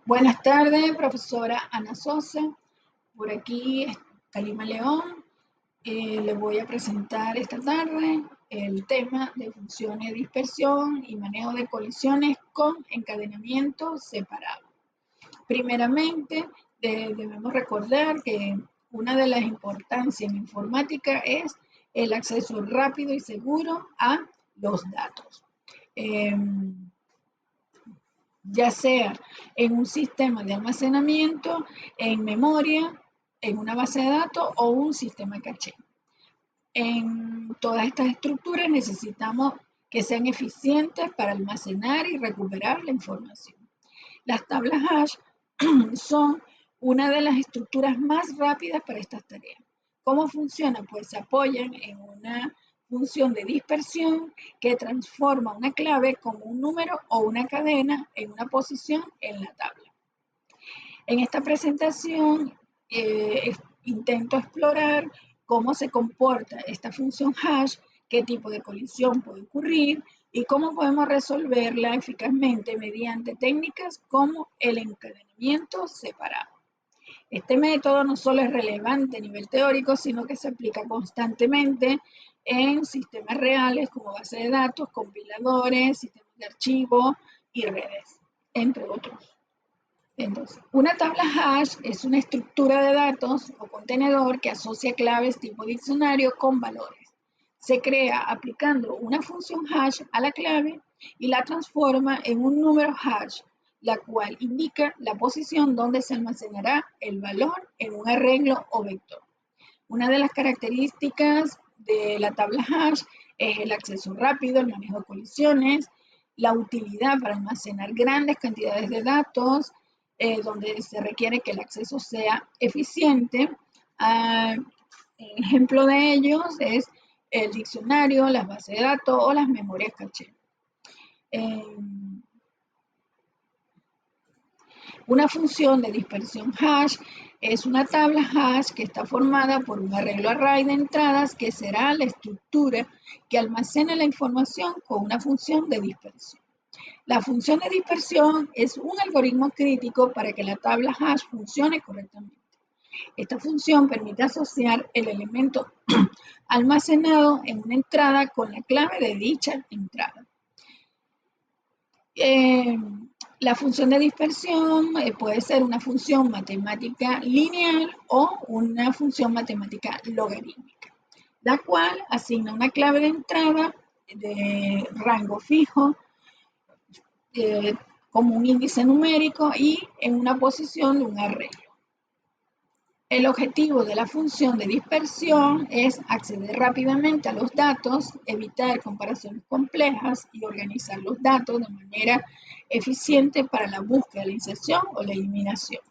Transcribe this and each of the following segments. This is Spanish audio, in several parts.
Buenas tardes, profesora Ana Sosa. Por aquí, Calima León. Le voy a presentar esta tarde el tema de funciones de dispersión y manejo de colisiones con encadenamiento separado. Primeramente, debemos recordar que una de las importancias en informática es el acceso rápido y seguro a los datos. Ya sea en un sistema de almacenamiento, en memoria, en una base de datos o un sistema caché. En todas estas estructuras necesitamos que sean eficientes para almacenar y recuperar la información. Las tablas hash son una de las estructuras más rápidas para estas tareas. ¿Cómo funciona? Pues se apoyan en una función de dispersión que transforma una clave como un número o una cadena en una posición en la tabla. En esta presentación intento explorar cómo se comporta esta función hash, qué tipo de colisión puede ocurrir y cómo podemos resolverla eficazmente mediante técnicas como el encadenamiento separado. Este método no solo es relevante a nivel teórico, sino que se aplica constantemente en sistemas reales como bases de datos, compiladores, sistemas de archivo y redes, entre otros. Entonces, una tabla hash es una estructura de datos o contenedor que asocia claves tipo diccionario con valores. Se crea aplicando una función hash a la clave y la transforma en un número hash, la cual indica la posición donde se almacenará el valor en un arreglo o vector. Una de las características de la tabla hash es el acceso rápido, el manejo de colisiones, la utilidad para almacenar grandes cantidades de datos, donde se requiere que el acceso sea eficiente. Ejemplo de ellos es el diccionario, las bases de datos o las memorias caché. Una función de dispersión hash es una tabla hash que está formada por un arreglo array de entradas que será la estructura que almacena la información con una función de dispersión. La función de dispersión es un algoritmo crítico para que la tabla hash funcione correctamente. Esta función permite asociar el elemento almacenado en una entrada con la clave de dicha entrada. La función de dispersión puede ser una función matemática lineal o una función matemática logarítmica, la cual asigna una clave de entrada de rango fijo como un índice numérico y en una posición de un arreglo. El objetivo de la función de dispersión es acceder rápidamente a los datos, evitar comparaciones complejas y organizar los datos de manera eficiente para la búsqueda, la inserción o la eliminación.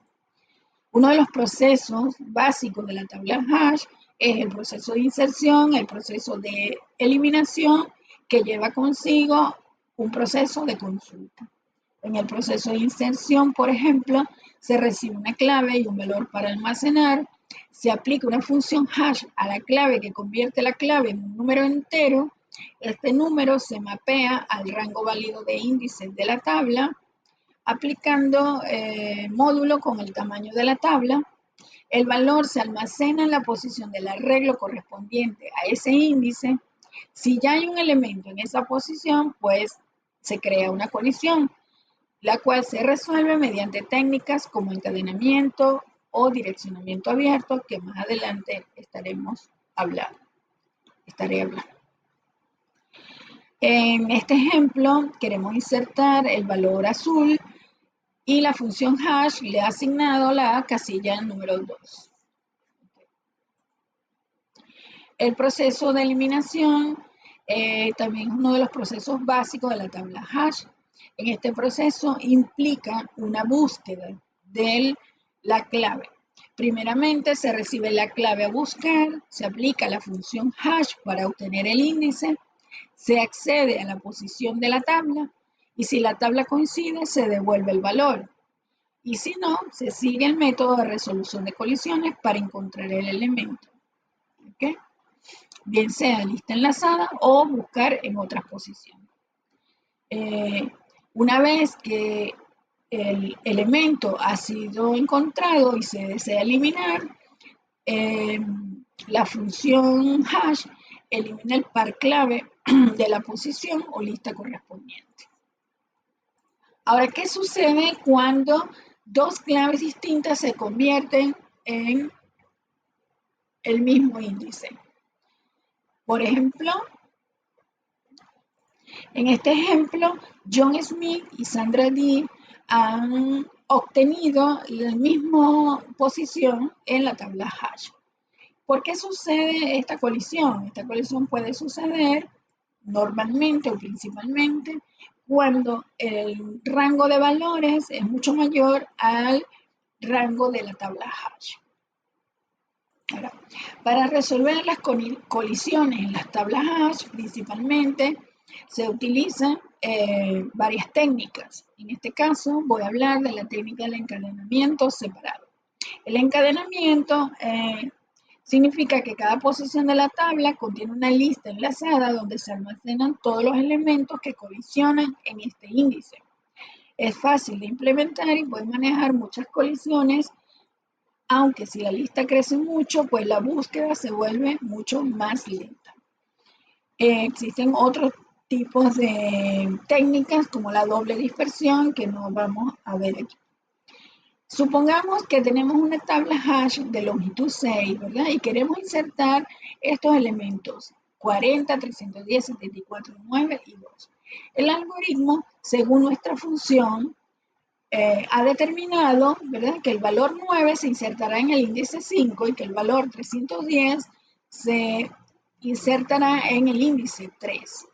Uno de los procesos básicos de la tabla hash es el proceso de inserción, el proceso de eliminación, que lleva consigo un proceso de consulta. En el proceso de inserción, por ejemplo, se recibe una clave y un valor para almacenar, se aplica una función hash a la clave que convierte la clave en un número entero, este número se mapea al rango válido de índices de la tabla, aplicando módulo con el tamaño de la tabla, el valor se almacena en la posición del arreglo correspondiente a ese índice, si ya hay un elemento en esa posición, pues se crea una colisión, la cual se resuelve mediante técnicas como encadenamiento o direccionamiento abierto, que más adelante estaré hablando. En este ejemplo, queremos insertar el valor azul y la función hash le ha asignado la casilla número 2. El proceso de eliminación también es uno de los procesos básicos de la tabla hash. En este proceso implica una búsqueda de la clave. Primeramente se recibe la clave a buscar, se aplica la función hash para obtener el índice, se accede a la posición de la tabla y si la tabla coincide se devuelve el valor. Y si no, se sigue el método de resolución de colisiones para encontrar el elemento. ¿Okay? Bien sea lista enlazada o buscar en otras posiciones. Una vez que el elemento ha sido encontrado y se desea eliminar, la función hash elimina el par clave de la posición o lista correspondiente. Ahora, ¿qué sucede cuando dos claves distintas se convierten en el mismo índice? Por ejemplo, en este ejemplo, John Smith y Sandra Dee han obtenido la misma posición en la tabla hash. ¿Por qué sucede esta colisión? Esta colisión puede suceder normalmente o principalmente cuando el rango de valores es mucho mayor al rango de la tabla hash. Ahora, para resolver las colisiones en las tablas hash, principalmente se utilizan varias técnicas. En este caso voy a hablar de la técnica del encadenamiento separado. El encadenamiento significa que cada posición de la tabla contiene una lista enlazada donde se almacenan todos los elementos que colisionan en este índice. Es fácil de implementar y puede manejar muchas colisiones, aunque si la lista crece mucho, pues la búsqueda se vuelve mucho más lenta. Existen otros tipos de técnicas como la doble dispersión que no vamos a ver aquí. Supongamos que tenemos una tabla hash de longitud 6, ¿verdad? Y queremos insertar estos elementos 40, 310, 74, 9 y 2. El algoritmo, según nuestra función, ha determinado, ¿verdad?, que el valor 9 se insertará en el índice 5 y que el valor 310 se insertará en el índice 3.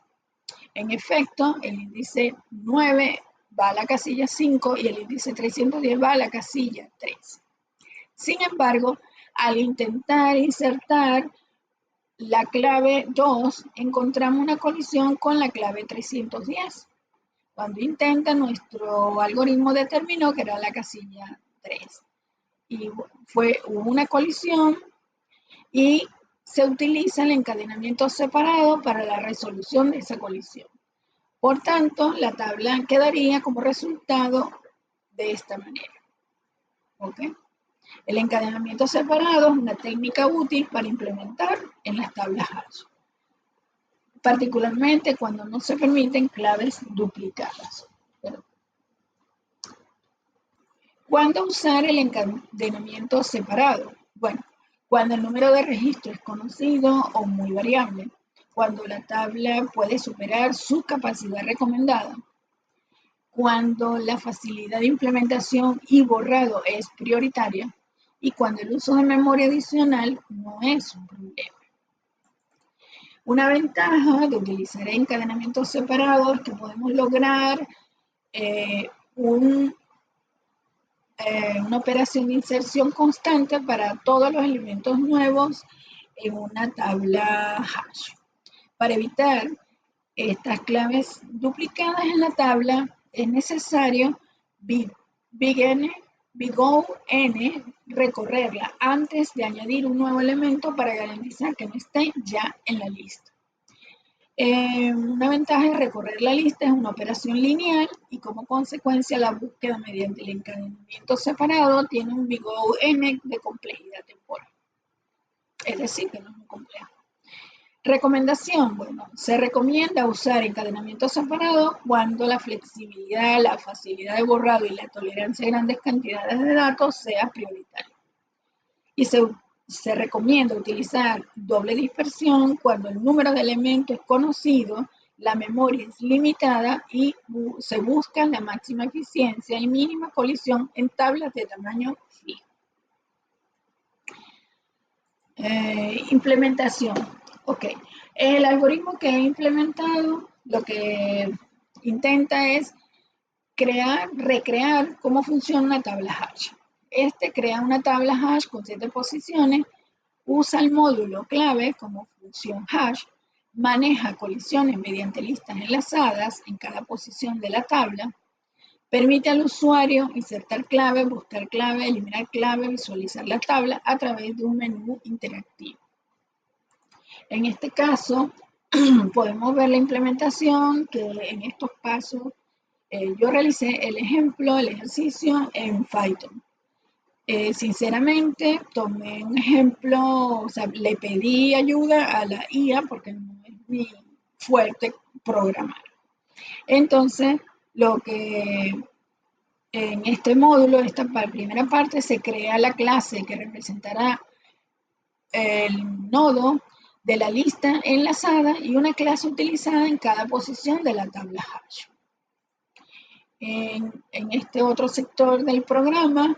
En efecto, el índice 9 va a la casilla 5 y el índice 310 va a la casilla 3. Sin embargo, al intentar insertar la clave 2, encontramos una colisión con la clave 310. Cuando intenta, nuestro algoritmo determinó que era la casilla 3. Y hubo una colisión y se utiliza el encadenamiento separado para la resolución de esa colisión. Por tanto, la tabla quedaría como resultado de esta manera. ¿Ok? El encadenamiento separado es una técnica útil para implementar en las tablas hash, particularmente cuando no se permiten claves duplicadas. ¿Cuándo usar el encadenamiento separado? Bueno, cuando el número de registro es conocido o muy variable, cuando la tabla puede superar su capacidad recomendada, cuando la facilidad de implementación y borrado es prioritaria y cuando el uso de memoria adicional no es un problema. Una ventaja de utilizar encadenamientos separados es que podemos lograr una operación de inserción constante para todos los elementos nuevos en una tabla hash. Para evitar estas claves duplicadas en la tabla, es necesario big-O n recorrerla antes de añadir un nuevo elemento para garantizar que no esté ya en la lista. Una ventaja de recorrer la lista es una operación lineal y como consecuencia la búsqueda mediante el encadenamiento separado tiene un big-O n de complejidad temporal. Es decir, que no es muy complejo. Recomendación, bueno, se recomienda usar encadenamiento separado cuando la flexibilidad, la facilidad de borrado y la tolerancia a grandes cantidades de datos sea prioritaria. Y se recomienda utilizar doble dispersión cuando el número de elementos es conocido, la memoria es limitada y se busca la máxima eficiencia y mínima colisión en tablas de tamaño fijo. Implementación. Ok, el algoritmo que he implementado lo que intenta es recrear cómo funciona una tabla hash. Crea una tabla hash con 7 posiciones, usa el módulo clave como función hash, maneja colisiones mediante listas enlazadas en cada posición de la tabla, permite al usuario insertar clave, buscar clave, eliminar clave, visualizar la tabla a través de un menú interactivo. En este caso, podemos ver la implementación que en estos pasos Yo realicé el ejemplo, el ejercicio en Python. Sinceramente, tomé un ejemplo, o sea, le pedí ayuda a la IA porque no es mi fuerte programar. Entonces, lo que en este módulo, esta primera parte, se crea la clase que representará el nodo de la lista enlazada y una clase utilizada en cada posición de la tabla hash. En este otro sector del programa,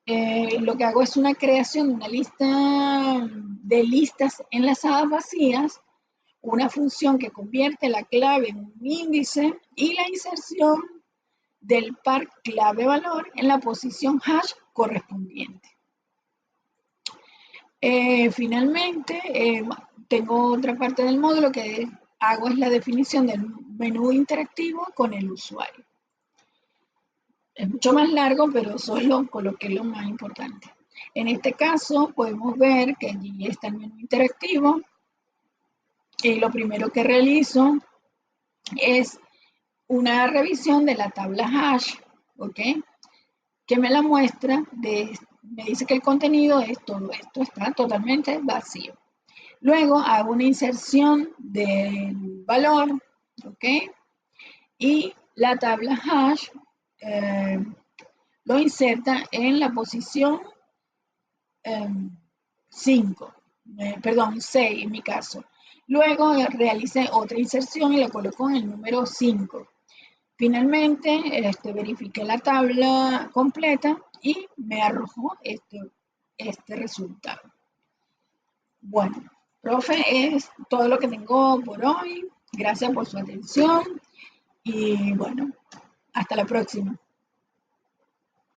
lo que hago es una creación de una lista de listas enlazadas vacías, una función que convierte la clave en un índice y la inserción del par clave-valor en la posición hash correspondiente. Finalmente, tengo otra parte del módulo que hago es la definición del menú interactivo con el usuario. Es mucho más largo, pero solo coloqué lo más importante. En este caso, podemos ver que allí está el menú interactivo y lo primero que realizo es una revisión de la tabla hash, ¿ok? Que me la muestra, me dice que el contenido es todo esto, está totalmente vacío. Luego hago una inserción del valor, ¿ok? Y la tabla hash lo inserta en la posición 5, perdón, 6 en mi caso. Luego realicé otra inserción y la coloco en el número 5. Finalmente, verifiqué la tabla completa y me arrojó este resultado. Bueno, profe, es todo lo que tengo por hoy. Gracias por su atención y bueno, hasta la próxima.